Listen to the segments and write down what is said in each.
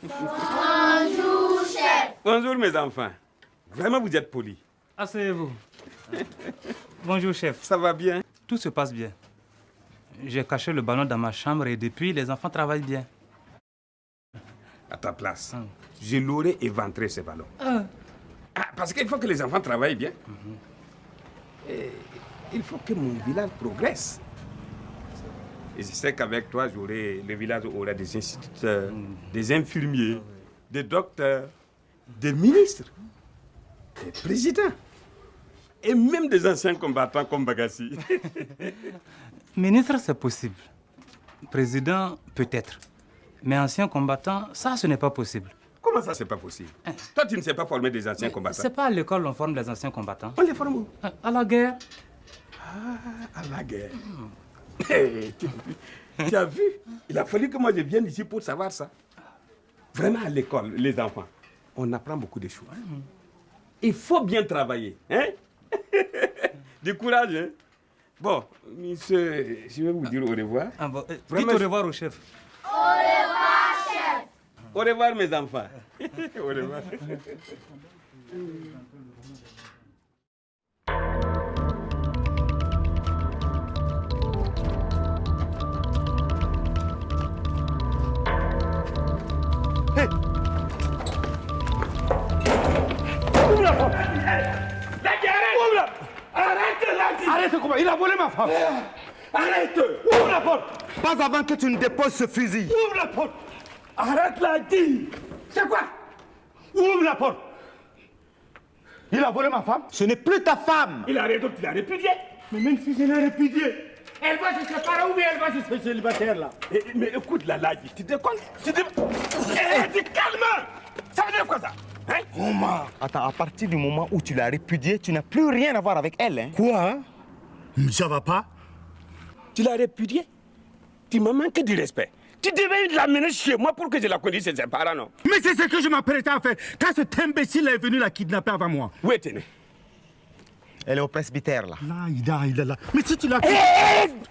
Bonjour, chef. Bonjour, mes enfants. Vraiment, vous êtes polis. Asseyez-vous. Bonjour, chef. Ça va bien? Tout se passe bien. J'ai caché le ballon dans ma chambre et depuis, les enfants travaillent bien. À ta place, je l'aurais éventré, ce ballon. Parce qu'il faut que les enfants travaillent bien. Et il faut que mon village progresse. Et je sais qu'avec toi, le village aura des instituteurs, des infirmiers, des docteurs, des ministres, des présidents. Et même des anciens combattants comme Bagassi. Ministre, c'est possible. Président, peut-être. Mais ancien combattant, ça, ce n'est pas possible. Comment ça, c'est pas possible? Toi, tu ne sais pas former des anciens combattants. C'est pas à l'école qu'on forme les anciens combattants. On les forme où? À la guerre. À la guerre. Tu as vu? Il a fallu que moi je vienne ici pour savoir ça. Vraiment, à l'école, les enfants, on apprend beaucoup de choses. Il faut bien travailler. Hein? Du courage. Hein? Bon, monsieur, je vais vous dire au revoir. Dites au revoir au chef. Au revoir, chef. Au revoir, mes enfants. Au revoir. Hey. Ouvre la porte. Ouvre la... Arrête, arrête comment? Il a volé ma femme. Arrête. Ouvre la porte. Pas avant que tu ne déposes ce fusil. Ouvre la porte. Arrête la dit. C'est quoi? Ouvre la porte. Il a volé ma femme. Ce n'est plus ta femme. Il a raison, tu l'as répudié. Mais même si je l'ai répudié, elle va se séparer ou bien elle va se faire célibataire là. Mais écoute la Ladi, tu te comptes? Calme. Ça veut dire quoi ça? Hein? Omar. Attends, à partir du moment où tu l'as répudiée, tu n'as plus rien à voir avec elle. Hein? Quoi? Ça va pas? Tu l'as répudiée? Tu m'as manqué du respect. Tu devais l'amener chez moi pour que je la conduise chez ses parents, non? Mais c'est ce que je m'apprêtais à faire quand cet imbécile est venu la kidnapper avant moi. Où est-elle? Elle est au presbytère là. Là. Mais si tu l'as...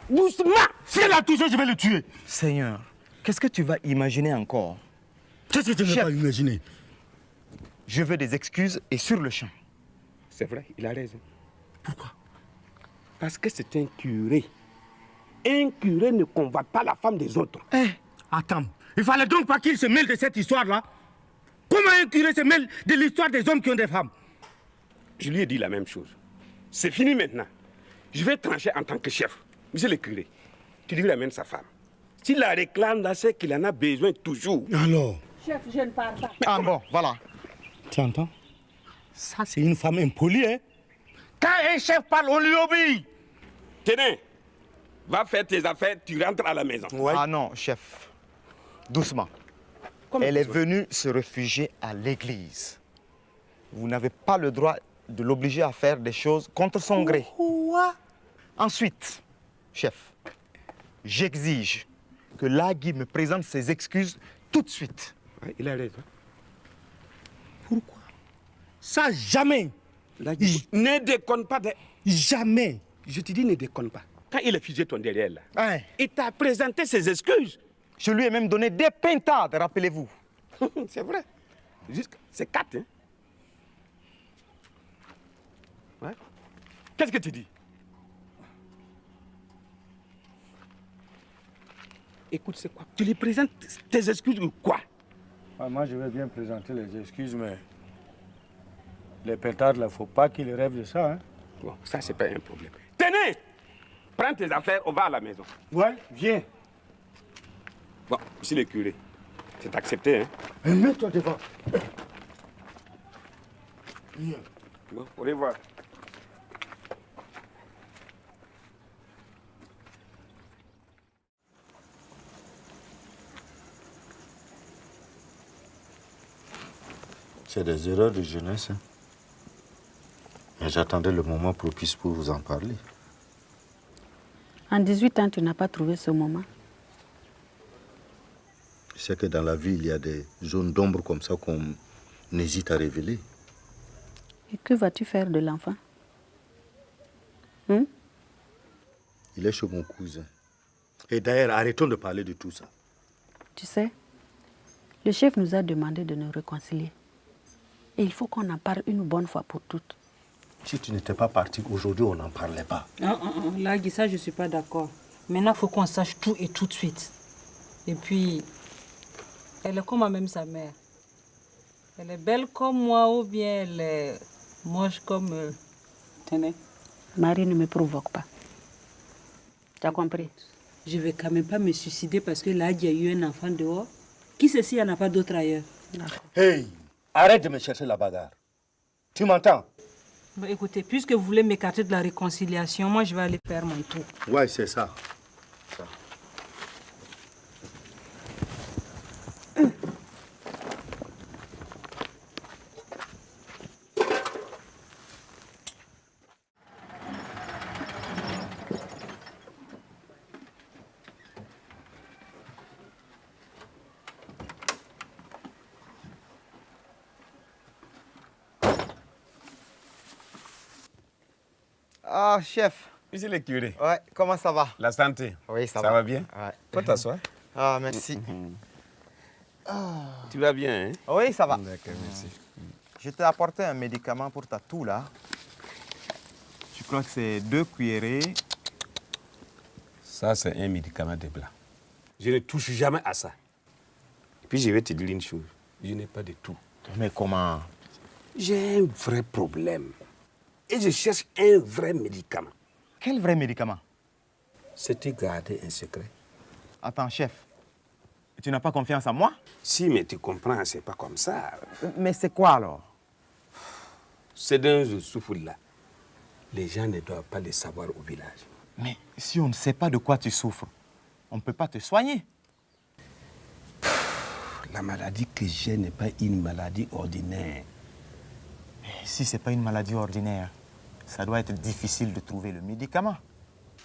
Doucement! Si elle a touché, je vais le tuer. Seigneur, qu'est-ce que tu vas imaginer encore? Qu'est-ce que tu ne vas pas imaginer? Je veux des excuses et sur le champ. C'est vrai, il a raison. Pourquoi? Parce que c'est un curé. Un curé ne convoite pas la femme des autres. Attends, il fallait donc pas qu'il se mêle de cette histoire-là. Comment un curé se mêle de l'histoire des hommes qui ont des femmes? Je lui ai dit la même chose. C'est fini maintenant. Je vais trancher en tant que chef. Monsieur le curé, tu lui ramènes sa femme. S'il la réclame là, c'est qu'il en a besoin toujours. Alors? Chef, je ne parle pas. Ah bon, voilà. Tu entends? Ça, c'est une femme impolie, hein? Quand un chef parle, on lui obéit. Tenez, va faire tes affaires, tu rentres à la maison. Ouais. Ah non, chef. Doucement. Comment Elle est doucement? venue se réfugier à l'église. Vous n'avez pas le droit de l'obliger à faire des choses contre son gré. Quoi? Ensuite, chef, j'exige que Lagui me présente ses excuses tout de suite. Ouais, il a raison. Pourquoi? Ça, jamais. Ne déconne pas. Jamais. Je te dis, ne déconne pas. Quand il a fusé ton derrière là, Hein? il t'a présenté ses excuses. Je lui ai même donné des pintades, rappelez-vous. C'est vrai. C'est 4, hein? Ouais. Qu'est-ce que tu dis? Écoute, c'est quoi? Tu lui présentes tes excuses ou quoi? Moi, je vais bien présenter les excuses, mais les pétards, il ne faut pas qu'il rêve de ça. Hein? Bon, ça, c'est pas un problème. Tenez! Prends tes affaires, on va à la maison. Ouais, viens. Bon, monsieur le curé, c'est accepté, hein? Mets-toi devant. Viens. Bon, au revoir. C'est des erreurs de jeunesse. Hein. Mais j'attendais le moment propice pour vous en parler. En 18 ans, tu n'as pas trouvé ce moment. Je sais que dans la vie, il y a des zones d'ombre comme ça qu'on hésite à révéler. Et que vas-tu faire de l'enfant? Il est chez mon cousin. Et d'ailleurs, arrêtons de parler de tout ça. Tu sais, Le chef nous a demandé de nous réconcilier. Et il faut qu'on en parle une bonne fois pour toutes. Si tu n'étais pas parti aujourd'hui, on n'en parlait pas. Là, ça, je ne suis pas d'accord. Maintenant, il faut qu'on sache tout et tout de suite. Et puis, elle est comme même sa mère. Elle est belle comme moi ou bien elle est moche comme... Tenez. Marie, ne me provoque pas. Tu as compris? Je ne vais quand même pas me suicider parce que là, il y a eu un enfant dehors. Qui sait s'il n'y en a pas d'autres ailleurs? Hey, arrête de me chercher la bagarre. Tu m'entends? Bon, écoutez, puisque vous voulez m'écarter de la réconciliation, moi, je vais aller faire mon tour. Ouais, c'est ça. Ah, chef. Monsieur le curé. Ouais, comment ça va? La santé. Oui, ça Ça va bien? Ouais. Faut t'asseoir. Ah, merci. Tu vas bien, hein? Oui, ça va. D'accord, merci. Je t'ai apporté un médicament pour ta toux, là. Je crois que c'est 2 cuillerées. Ça, c'est un médicament de blanc. Je ne touche jamais à ça. Et puis, je vais te dire une chose. Je n'ai pas de tout. Mais comment? J'ai un vrai problème. Et je cherche un vrai médicament. Quel vrai médicament? C'était garder un secret. Attends, chef. Tu n'as pas confiance en moi? Si, mais tu comprends, c'est pas comme ça. Mais c'est quoi, alors? C'est dont je souffre là. Les gens ne doivent pas le savoir au village. Mais si on ne sait pas de quoi tu souffres, on ne peut pas te soigner. La maladie que j'ai n'est pas une maladie ordinaire. Mais si ce n'est pas une maladie ordinaire, ça doit être difficile de trouver le médicament.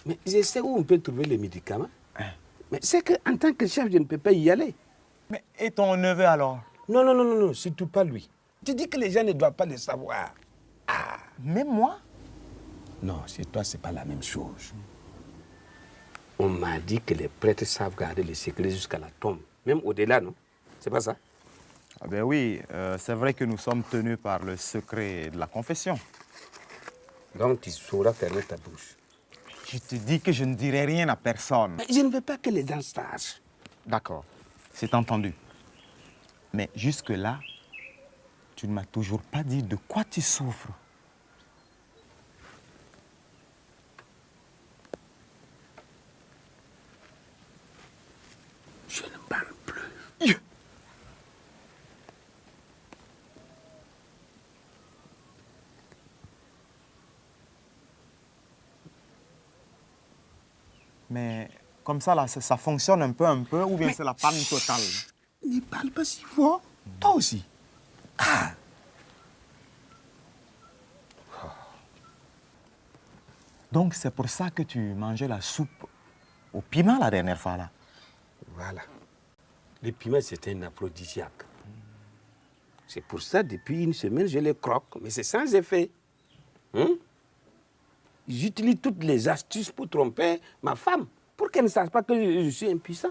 Mais je sais où on peut trouver les médicaments. Mais c'est qu'en tant que chef, je ne peux pas y aller. Mais et ton neveu alors? Non, surtout pas lui. Tu dis que les gens ne doivent pas le savoir. Même moi? Non, chez toi, c'est pas la même chose. On m'a dit que les prêtres savent garder le secret jusqu'à la tombe. Même au-delà, non? C'est pas ça? Ah ben oui, c'est vrai que nous sommes tenus par le secret de la confession. Donc tu sauras fermer ta bouche. Je te dis que je ne dirai rien à personne. Mais je ne veux pas que les gens sachent. D'accord, c'est entendu. Mais jusque-là, tu ne m'as toujours pas dit de quoi tu souffres. Je ne parle plus. Mais comme ça, là, ça fonctionne un peu, ou bien c'est la panne totale? Ne parle pas si fort. Toi aussi. Donc c'est pour ça que tu mangeais la soupe au piment la dernière fois, là? Voilà. Le piment, c'est un aphrodisiaque. C'est pour ça, depuis une semaine, je les croque, mais c'est sans effet. J'utilise toutes les astuces pour tromper ma femme, pour qu'elle ne sache pas que je suis impuissant.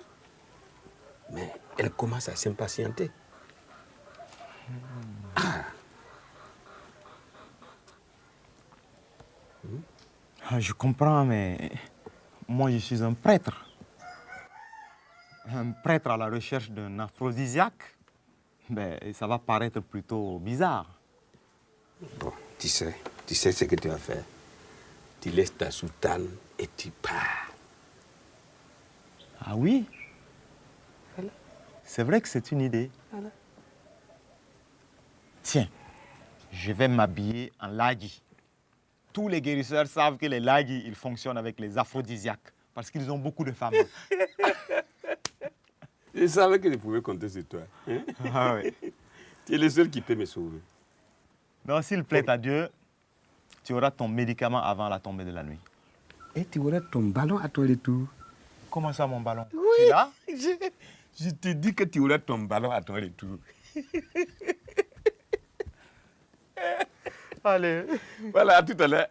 Mais elle commence à s'impatienter. Je comprends, mais moi, je suis un prêtre. Un prêtre à la recherche d'un aphrodisiaque, ben, ça va paraître plutôt bizarre. Bon, tu sais ce que tu vas faire. Tu laisses ta soutane et tu pars. Ah oui? Voilà. C'est vrai que c'est une idée. Voilà. Tiens, je vais m'habiller en lagi. Tous les guérisseurs savent que les lagis, ils fonctionnent avec les aphrodisiaques parce qu'ils ont beaucoup de femmes. Je savais que je pouvais compter sur toi. Hein? Ah oui. Tu es le seul qui peut me sauver. Donc, s'il plaît à Dieu, tu auras ton médicament avant la tombée de la nuit. Et tu auras ton ballon à toi et tout. Comment ça, mon ballon? Oui, tu l'as? je te dis que tu auras ton ballon à toi et tout. Allez. Voilà, à tout à l'heure.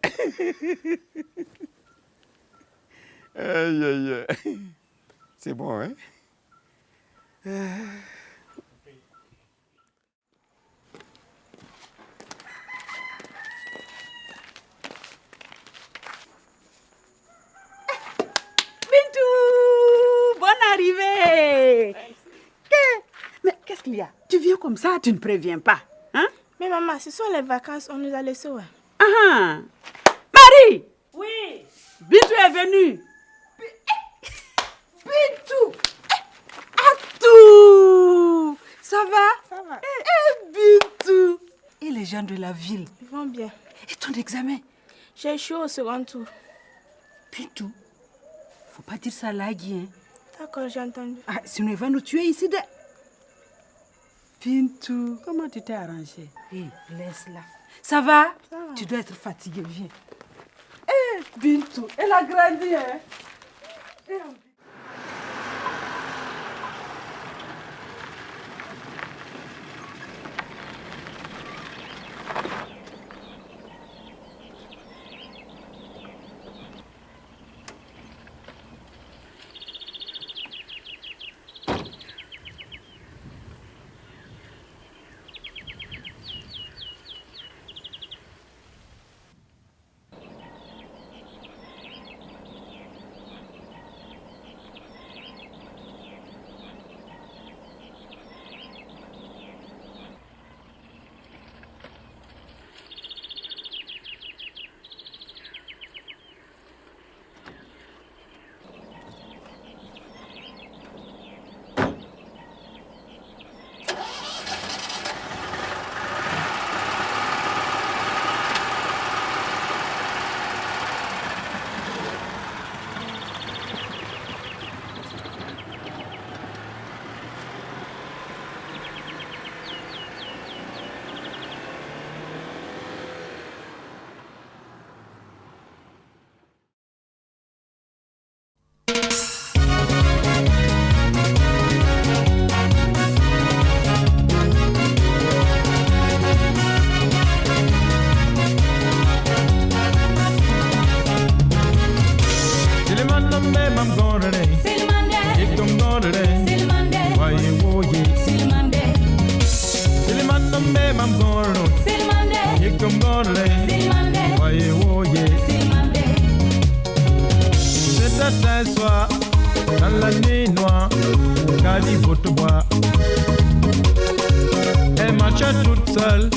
Aïe, aïe, aïe. C'est bon, hein? qu'il y a? Tu viens comme ça, tu ne préviens pas. Hein? Mais maman, ce sont les vacances, on nous a laissés. Ouais. Ah, Marie! Oui. Bintou est venue. Bintou! Atou! Ça va? Ça va. Bintou! Et les gens de la ville? Ils vont bien. Et ton examen? J'ai échoué au second tour. Bintou, faut pas dire ça là, Guy. Hein? D'accord, j'ai entendu. Ah, sinon il va nous tuer ici. Bintou, comment tu t'es arrangé? Hey, laisse-la. Ça va? Ça va. Tu dois être fatiguée, viens. Eh, Bintou, elle a grandi, hein? Dans la nuit noire, Cali votre bois. Elle marchait toute seule.